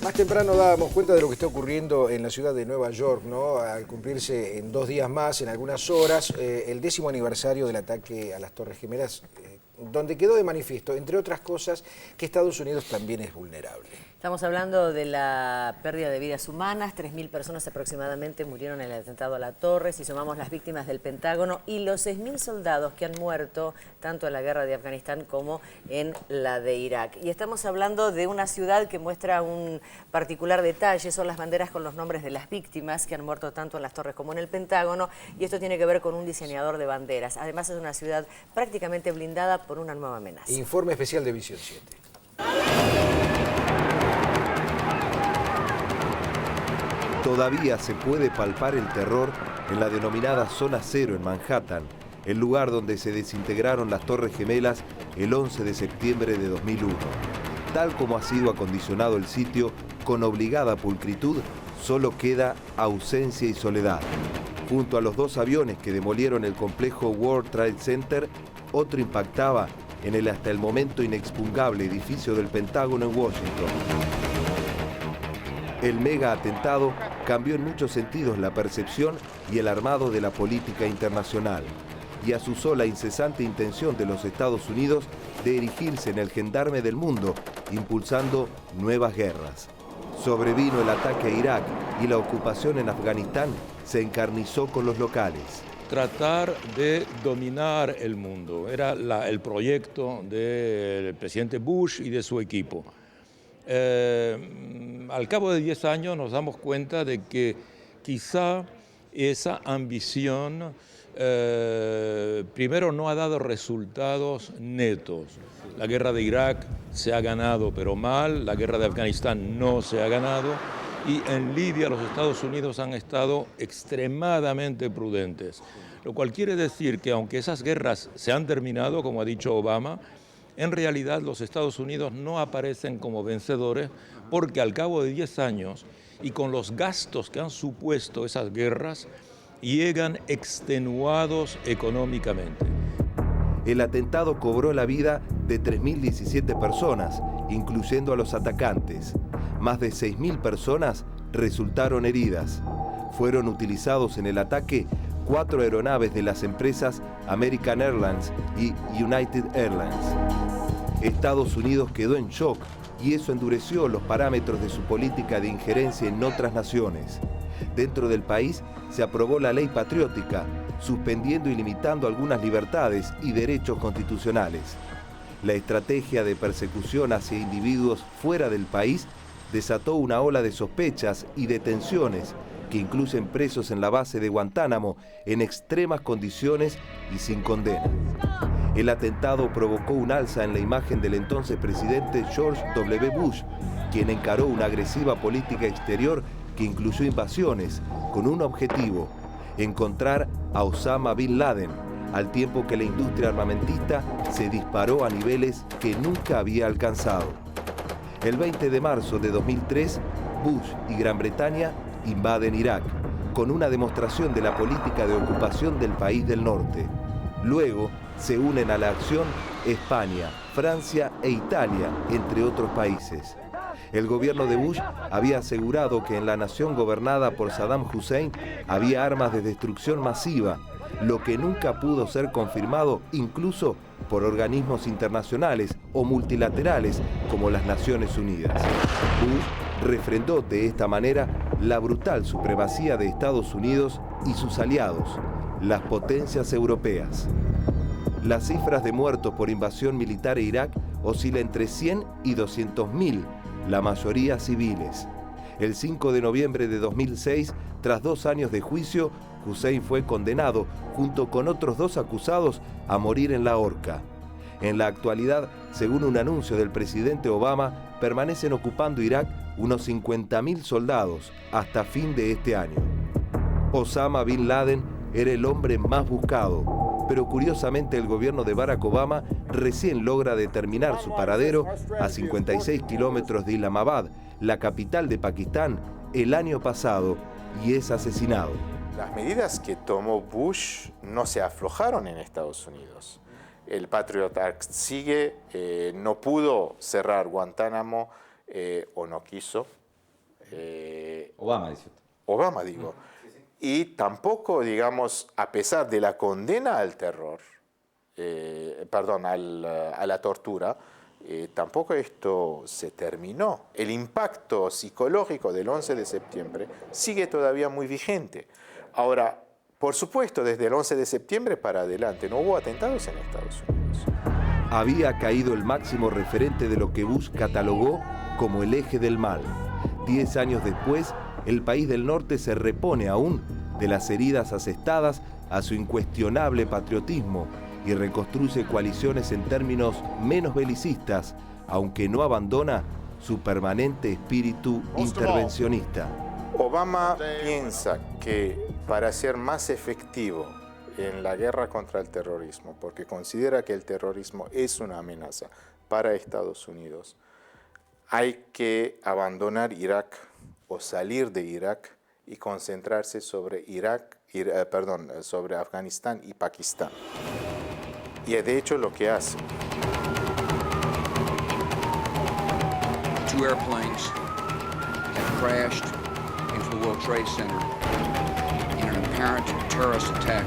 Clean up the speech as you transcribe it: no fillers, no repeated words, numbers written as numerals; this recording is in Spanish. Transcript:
Más temprano dábamos cuenta de lo que está ocurriendo en la ciudad de Nueva York, ¿no? Al cumplirse en 2 días más, en algunas horas, el 10º aniversario del ataque a las Torres Gemelas, donde quedó de manifiesto, entre otras cosas, que Estados Unidos también es vulnerable. Estamos hablando de la pérdida de vidas humanas, 3.000 personas aproximadamente murieron en el atentado a la torre, si sumamos las víctimas del Pentágono y los 6.000 soldados que han muerto tanto en la guerra de Afganistán como en la de Irak. Y estamos hablando de una ciudad que muestra un particular detalle, son las banderas con los nombres de las víctimas que han muerto tanto en las torres como en el Pentágono, y esto tiene que ver con un diseñador de banderas. Además es una ciudad prácticamente blindada por una nueva amenaza. Informe especial de Visión 7. Todavía se puede palpar el terror en la denominada Zona Cero en Manhattan, el lugar donde se desintegraron las Torres Gemelas el 11 de septiembre de 2001. Tal como ha sido acondicionado el sitio, con obligada pulcritud, solo queda ausencia y soledad. Junto a los 2 aviones que demolieron el complejo World Trade Center, otro impactaba en el hasta el momento inexpugnable edificio del Pentágono en Washington. El mega atentado cambió en muchos sentidos la percepción y el armado de la política internacional y azuzó la incesante intención de los Estados Unidos de erigirse en el gendarme del mundo, impulsando nuevas guerras. Sobrevino el ataque a Irak y la ocupación en Afganistán se encarnizó con los locales. Tratar de dominar el mundo era el proyecto del presidente Bush y de su equipo. Al cabo de 10 años nos damos cuenta de que quizá esa ambición primero no ha dado resultados netos. La guerra de Irak se ha ganado pero mal, la guerra de Afganistán no se ha ganado y en Libia los Estados Unidos han estado extremadamente prudentes. Lo cual quiere decir que aunque esas guerras se han terminado, como ha dicho Obama, en realidad los Estados Unidos no aparecen como vencedores porque al cabo de 10 años y con los gastos que han supuesto esas guerras, llegan extenuados económicamente. El atentado cobró la vida de 3.017 personas, incluyendo a los atacantes. Más de 6.000 personas resultaron heridas. Fueron utilizados en el ataque 4 aeronaves de las empresas American Airlines y United Airlines. Estados Unidos quedó en shock y eso endureció los parámetros de su política de injerencia en otras naciones. Dentro del país se aprobó la ley patriótica, suspendiendo y limitando algunas libertades y derechos constitucionales. La estrategia de persecución hacia individuos fuera del país desató una ola de sospechas y detenciones que incluyen presos en la base de Guantánamo en extremas condiciones y sin condena. El atentado provocó un alza en la imagen del entonces presidente George W. Bush, quien encaró una agresiva política exterior que incluyó invasiones con un objetivo: encontrar a Osama Bin Laden, al tiempo que la industria armamentista se disparó a niveles que nunca había alcanzado. El 20 de marzo de 2003, Bush y Gran Bretaña invaden Irak, con una demostración de la política de ocupación del país del norte. Luego se unen a la acción España, Francia e Italia, entre otros países. El gobierno de Bush había asegurado que en la nación gobernada por Saddam Hussein había armas de destrucción masiva, lo que nunca pudo ser confirmado incluso por organismos internacionales o multilaterales como las Naciones Unidas. Bush refrendó de esta manera la brutal supremacía de Estados Unidos y sus aliados, las potencias europeas. Las cifras de muertos por invasión militar a Irak oscilan entre 100 y 200.000, la mayoría civiles. El 5 de noviembre de 2006, tras 2 años de juicio, Hussein fue condenado, junto con otros 2 acusados, a morir en la horca. En la actualidad, según un anuncio del presidente Obama, permanecen ocupando Irak unos 50.000 soldados hasta fin de este año. Osama Bin Laden era el hombre más buscado, pero curiosamente el gobierno de Barack Obama recién logra determinar su paradero a 56 kilómetros de Islamabad, la capital de Pakistán, el año pasado, y es asesinado. Las medidas que tomó Bush no se aflojaron en Estados Unidos. El Patriot Act sigue, no pudo cerrar Guantánamo o no quiso, Obama, dice usted. Obama, digo. Y tampoco, digamos, a pesar de la condena al terror, a la tortura, tampoco esto se terminó. El impacto psicológico del 11 de septiembre sigue todavía muy vigente. Ahora, por supuesto, desde el 11 de septiembre para adelante no hubo atentados en Estados Unidos. Había caído el máximo referente de lo que Bush catalogó como el eje del mal. 10 años después, el país del norte se repone aún de las heridas asestadas a su incuestionable patriotismo y reconstruye coaliciones en términos menos belicistas, aunque no abandona su permanente espíritu intervencionista. Obama piensa que para ser más efectivo en la guerra contra el terrorismo, porque considera que el terrorismo es una amenaza para Estados Unidos, hay que abandonar Irak o salir de Irak y concentrarse sobre sobre Afganistán y Pakistán. Y de hecho lo que hace. 2 airplanes have crashed into the World Trade Center in an apparent terrorist attack